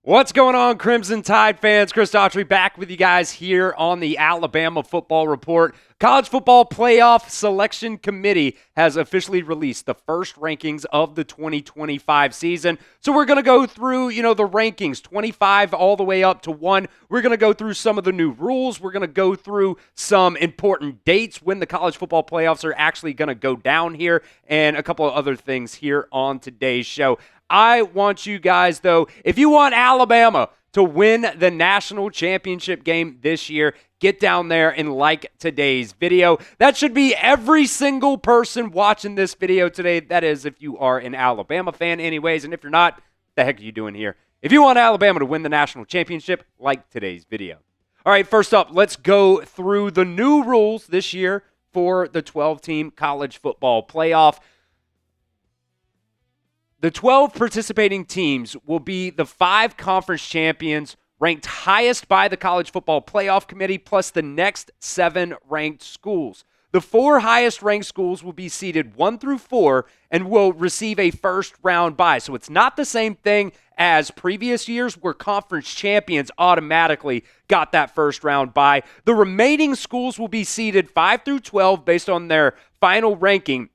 What's going on, Crimson Tide fans? Chris Daughtry back with you guys here on the Alabama Football Report. College Football Playoff Selection Committee has officially released the first rankings of the 2025 season. So we're going to go through, the rankings, 25 all the way up to 1. We're going to go through some of the new rules. We're going to go through some important dates when the college football playoffs are actually going to go down here and a couple of other things here on today's show. I want you guys, though, if you want Alabama to win the national championship game this year, get down there and like today's video. That should be every single person watching this video today. That is, if you are an Alabama fan anyways, and if you're not, the heck are you doing here? If you want Alabama to win the national championship, like today's video. All right, first up, let's go through the new rules this year for the 12-team college football playoff. The 12 participating teams will be the 5 conference champions ranked highest by the College Football Playoff Committee, plus the next 7 ranked schools. The 4 highest ranked schools will be seeded 1 through 4 and will receive a first round bye. So it's not the same thing as previous years where conference champions automatically got that first round bye. The remaining schools will be seeded 5 through 12 based on their final ranking.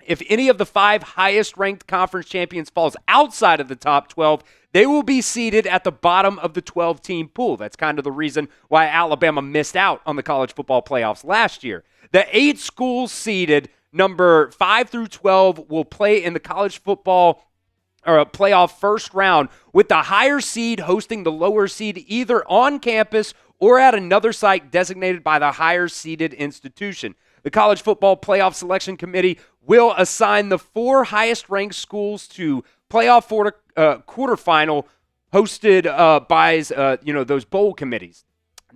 If any of the 5 highest-ranked conference champions falls outside of the top 12, they will be seeded at the bottom of the 12-team pool. That's kind of the reason why Alabama missed out on the college football playoffs last year. The 8 schools seeded, number 5 through 12, will play in the college football playoff first round, with the higher seed hosting the lower seed either on campus or at another site designated by the higher-seeded institution. The College Football Playoff Selection Committee will assign the 4 highest-ranked schools to playoff quarterfinal hosted by those bowl committees.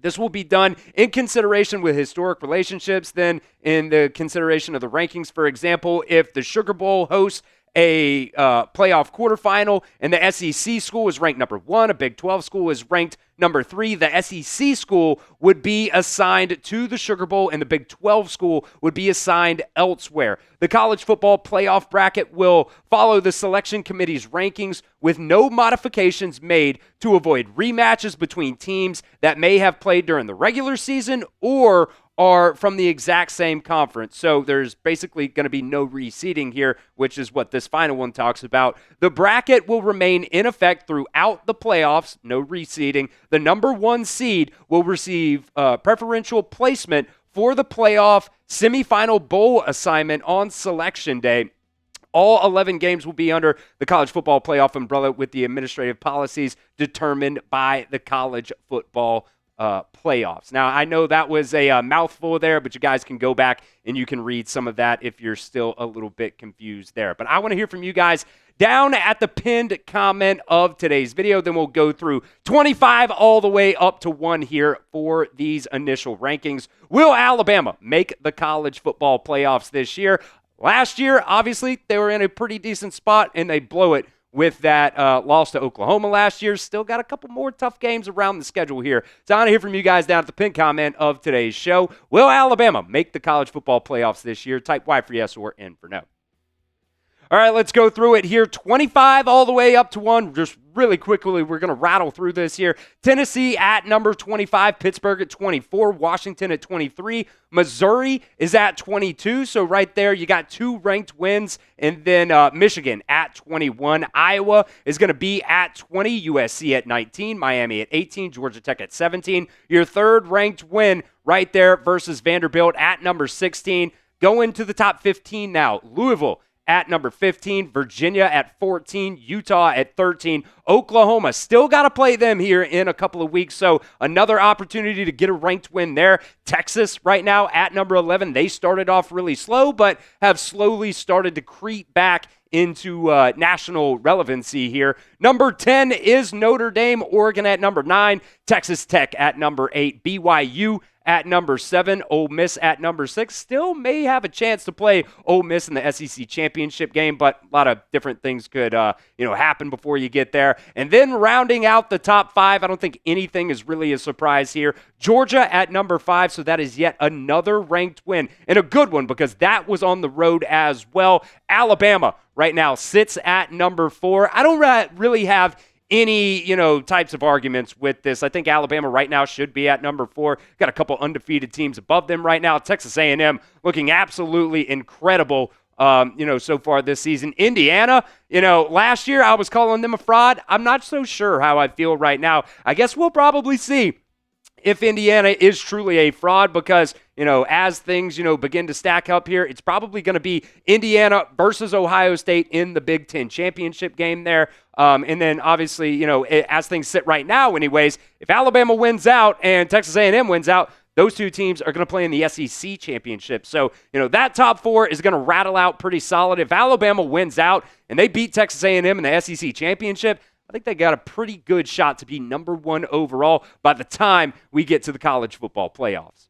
This will be done in consideration with historic relationships, then in the consideration of the rankings. For example, if the Sugar Bowl hosts a playoff quarterfinal and the SEC school is ranked number 1, a Big 12 school is ranked number 3, the SEC school would be assigned to the Sugar Bowl and the Big 12 school would be assigned elsewhere. The college football playoff bracket will follow the selection committee's rankings with no modifications made to avoid rematches between teams that may have played during the regular season or are from the exact same conference. So there's basically going to be no reseeding here, which is what this final one talks about. The bracket will remain in effect throughout the playoffs, no reseeding. The number 1 seed will receive preferential placement for the playoff semifinal bowl assignment on selection day. All 11 games will be under the college football playoff umbrella with the administrative policies determined by the college football playoffs. Now, I know that was a mouthful there, but you guys can go back and you can read some of that if you're still a little bit confused there. But I want to hear from you guys down at the pinned comment of today's video. Then we'll go through 25 all the way up to 1 here for these initial rankings. Will Alabama make the college football playoffs this year? Last year, obviously, they were in a pretty decent spot, and they blow it with that loss to Oklahoma last year. Still got a couple more tough games around the schedule here. So I want to hear from you guys down at the pinned comment of today's show. Will Alabama make the college football playoffs this year? Type Y for yes or N for no. All right, let's go through it here. 25 all the way up to 1. Just really quickly, we're going to rattle through this here. Tennessee at number 25, Pittsburgh at 24, Washington at 23, Missouri is at 22. So right there, you got 2 ranked wins. And then Michigan at 21. Iowa is going to be at 20, USC at 19, Miami at 18, Georgia Tech at 17. Your 3rd ranked win right there versus Vanderbilt at number 16. Going to the top 15 now. Louisville at number 15, Virginia at 14, Utah at 13, Oklahoma. Still got to play them here in a couple of weeks, so another opportunity to get a ranked win there. Texas right now at number 11. They started off really slow, but have slowly started to creep back into national relevancy here. Number 10 is Notre Dame, Oregon at number 9, Texas Tech at number 8, BYU at number 7, Ole Miss at number 6. Still may have a chance to play Ole Miss in the SEC championship game, but a lot of different things could happen before you get there. And then rounding out the top 5, I don't think anything is really a surprise here. Georgia at number 5, so that is yet another ranked win, and a good one because that was on the road as well. Alabama right now sits at number 4. I don't really have any, types of arguments with this. I think Alabama right now should be at number 4. Got a couple undefeated teams above them right now. Texas A&M looking absolutely incredible, so far this season. Indiana, last year I was calling them a fraud. I'm not so sure how I feel right now. I guess we'll probably see if Indiana is truly a fraud because, as things, begin to stack up here, it's probably going to be Indiana versus Ohio State in the Big Ten championship game there. And then obviously, as things sit right now anyways, if Alabama wins out and Texas A&M wins out, those two teams are going to play in the SEC championship. So, that top 4 is going to rattle out pretty solid. If Alabama wins out and they beat Texas A&M in the SEC championship, I think they got a pretty good shot to be number 1 overall by the time we get to the college football playoffs.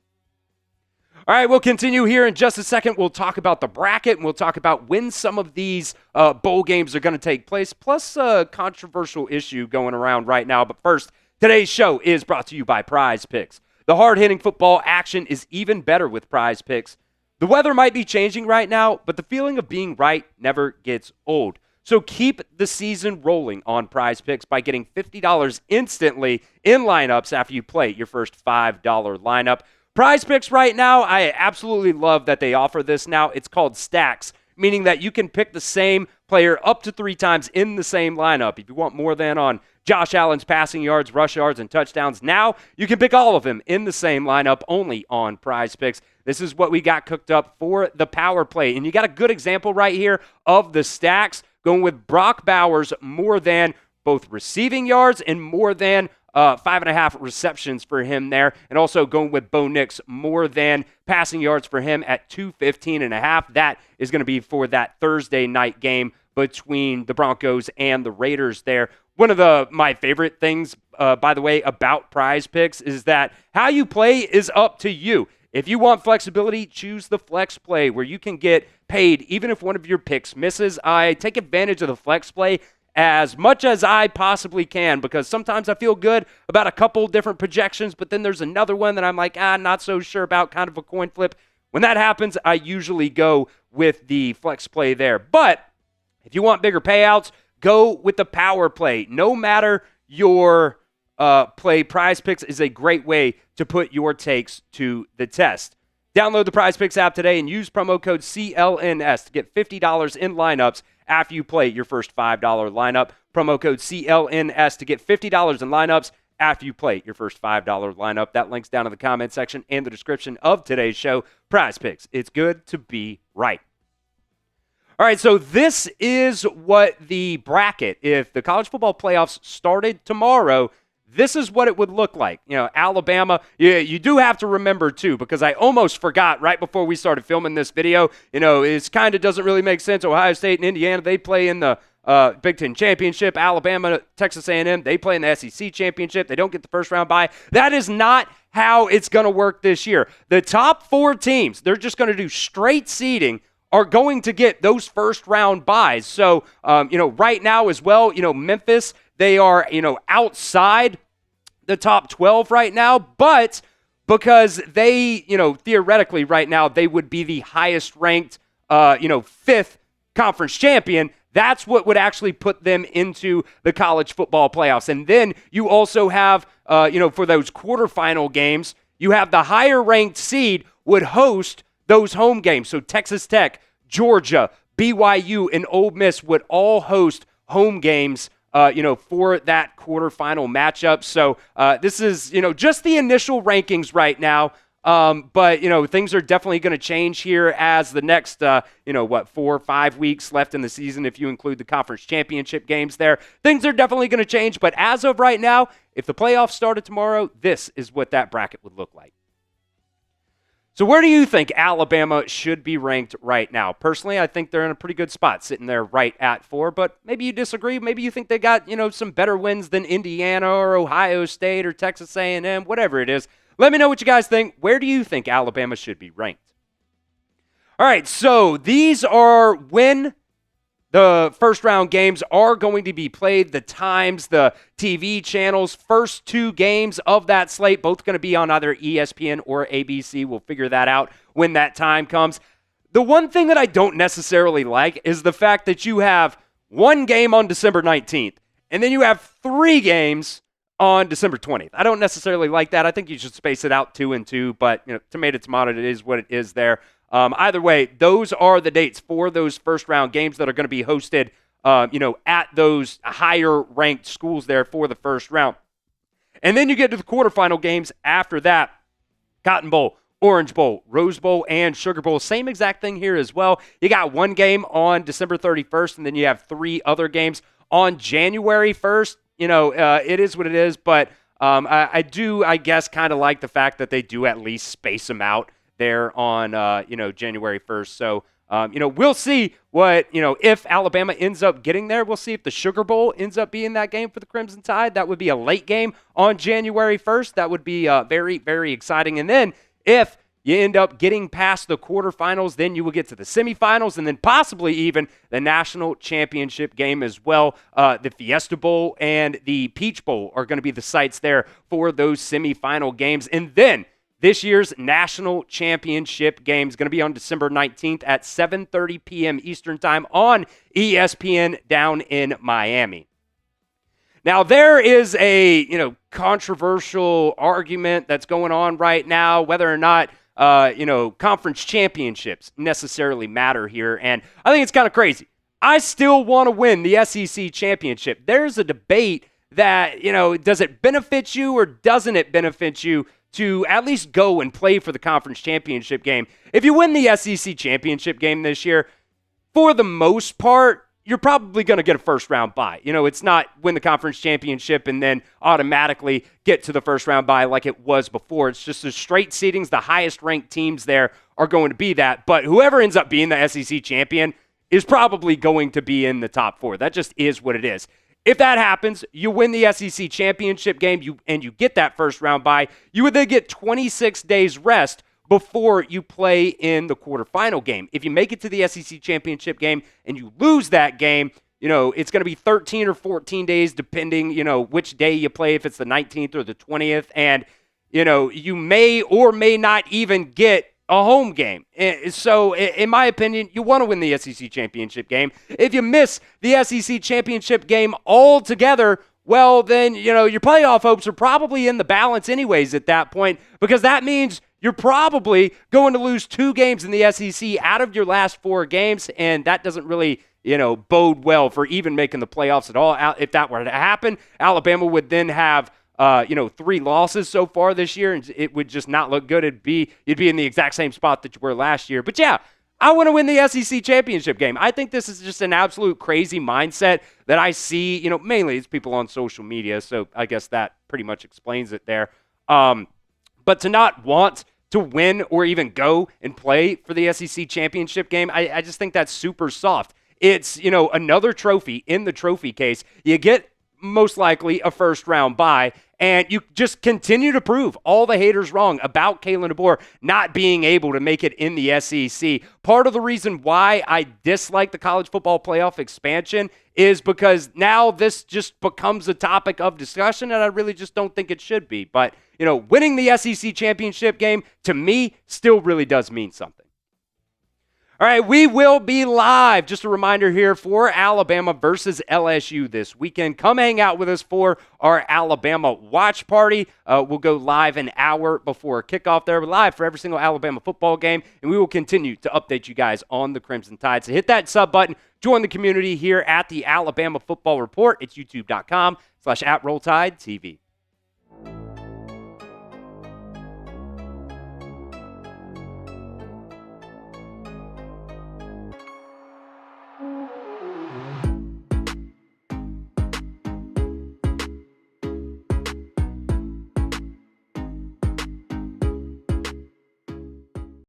All right, we'll continue here in just a second. We'll talk about the bracket, and we'll talk about when some of these bowl games are going to take place, plus a controversial issue going around right now. But first, today's show is brought to you by Prize Picks. The hard-hitting football action is even better with Prize Picks. The weather might be changing right now, but the feeling of being right never gets old. So keep the season rolling on Prize Picks by getting $50 instantly in lineups after you play your first $5 lineup. Prize Picks right now, I absolutely love that they offer this now. It's called Stacks, meaning that you can pick the same player up to 3 times in the same lineup. If you want more than on Josh Allen's passing yards, rush yards, and touchdowns, now you can pick all of them in the same lineup only on Prize Picks. This is what we got cooked up for the power play. And you got a good example right here of the stacks, going with Brock Bowers more than both receiving yards and more than 5.5 receptions for him there. And also going with Bo Nix more than passing yards for him at 215.5. That is going to be for that Thursday night game between the Broncos and the Raiders there. One of my favorite things, by the way, about Prize Picks is that how you play is up to you. If you want flexibility, choose the flex play where you can get paid even if one of your picks misses. I take advantage of the flex play as much as I possibly can because sometimes I feel good about a couple different projections, but then there's another one that I'm like, not so sure about, kind of a coin flip. When that happens, I usually go with the flex play there. But if you want bigger payouts, go with the power play. No matter your play, Prize Picks is a great way to put your takes to the test. Download the Prize Picks app today and use promo code CLNS to get $50 in lineups after you play your first $5 lineup. Promo code CLNS to get $50 in lineups after you play your first $5 lineup. That link's down in the comment section and the description of today's show. Prize Picks. It's good to be right. All right, so this is what the bracket, if the college football playoffs started tomorrow, this is what it would look like. Alabama, you do have to remember, too, because I almost forgot right before we started filming this video. It kind of doesn't really make sense. Ohio State and Indiana, they play in the Big Ten Championship. Alabama, Texas A&M, they play in the SEC Championship. They don't get the first round bye. That is not how it's going to work this year. The top 4 teams, they're just going to do straight seeding, are going to get those first round byes. So, right now as well, Memphis, they are, outside the top 12 right now, but because they, theoretically right now, they would be the highest ranked, 5th conference champion. That's what would actually put them into the college football playoffs. And then you also have, for those quarterfinal games, you have the higher ranked seed would host those home games. So Texas Tech, Georgia, BYU, and Ole Miss would all host home games for that quarterfinal matchup. So this is, just the initial rankings right now. But things are definitely going to change here as the next, 4 or 5 weeks left in the season, if you include the conference championship games there. Things are definitely going to change. But as of right now, if the playoffs started tomorrow, this is what that bracket would look like. So where do you think Alabama should be ranked right now? Personally, I think they're in a pretty good spot, sitting there right at 4, but maybe you disagree. Maybe you think they got, some better wins than Indiana or Ohio State or Texas A&M, whatever it is. Let me know what you guys think. Where do you think Alabama should be ranked? All right, so these are when the first round games are going to be played, the times, the TV channels. First 2 games of that slate, both going to be on either ESPN or ABC. We'll figure that out when that time comes. The one thing that I don't necessarily like is the fact that you have one game on December 19th And then you have 3 games on December 20th. I don't necessarily like that. I think you should space it out 2 and 2, but tomato, tomato, it is what it is there. Either way, those are the dates for those first-round games that are going to be hosted, at those higher-ranked schools there for the first round. And then you get to the quarterfinal games after that. Cotton Bowl, Orange Bowl, Rose Bowl, and Sugar Bowl. Same exact thing here as well. You got 1 game on December 31st, and then you have 3 other games on January 1st. It is what it is, but I do, I guess, kind of like the fact that they do at least space them out there on, January 1st. So, we'll see what, if Alabama ends up getting there. We'll see if the Sugar Bowl ends up being that game for the Crimson Tide. That would be a late game on January 1st. That would be very, very exciting. And then if you end up getting past the quarterfinals, then you will get to the semifinals and then possibly even the national championship game as well. The Fiesta Bowl and the Peach Bowl are going to be the sites there for those semifinal games. And then this year's national championship game is going to be on December 19th at 7:30 p.m. Eastern Time on ESPN down in Miami. Now, there is a, controversial argument that's going on right now, whether or not conference championships necessarily matter here. And I think it's kind of crazy. I still want to win the SEC championship. There's a debate that, does it benefit you or doesn't it benefit you to at least go and play for the conference championship game? If you win the SEC championship game this year, for the most part, you're probably going to get a first-round bye. It's not win the conference championship and then automatically get to the first-round bye like it was before. It's just the straight seedings. The highest-ranked teams there are going to be that. But whoever ends up being the SEC champion is probably going to be in the top 4. That just is what it is. If that happens, you win the SEC championship game and you get that first-round bye, you would then get 26 days rest before you play in the quarterfinal game. If you make it to the SEC championship game and you lose that game, it's going to be 13 or 14 days depending, which day you play, if it's the 19th or the 20th. And, you may or may not even get a home game. So, in my opinion, you want to win the SEC championship game. If you miss the SEC championship game altogether, well, then, your playoff hopes are probably in the balance anyways at that point, because that means you're probably going to lose 2 games in the SEC out of your last 4 games, and that doesn't really, bode well for even making the playoffs at all. If that were to happen, Alabama would then have, 3 losses so far this year, and it would just not look good. You'd be in the exact same spot that you were last year. But yeah, I want to win the SEC championship game. I think this is just an absolute crazy mindset that I see, mainly it's people on social media, so I guess that pretty much explains it there. But to not want to win or even go and play for the SEC championship game, I just think that's super soft. It's, another trophy in the trophy case. You get most likely a first-round bye, and you just continue to prove all the haters wrong about Kalen DeBoer not being able to make it in the SEC. Part of the reason why I dislike the college football playoff expansion is because now this just becomes a topic of discussion, and I really just don't think it should be. But, winning the SEC championship game, to me, still really does mean something. All right, we will be live. Just a reminder here for Alabama versus LSU this weekend. Come hang out with us for our Alabama watch party. We'll go live an hour before kickoff there. We're live for every single Alabama football game, and we will continue to update you guys on the Crimson Tide. So hit that sub button. Join the community here at the Alabama Football Report. It's youtube.com/@RollTideTV.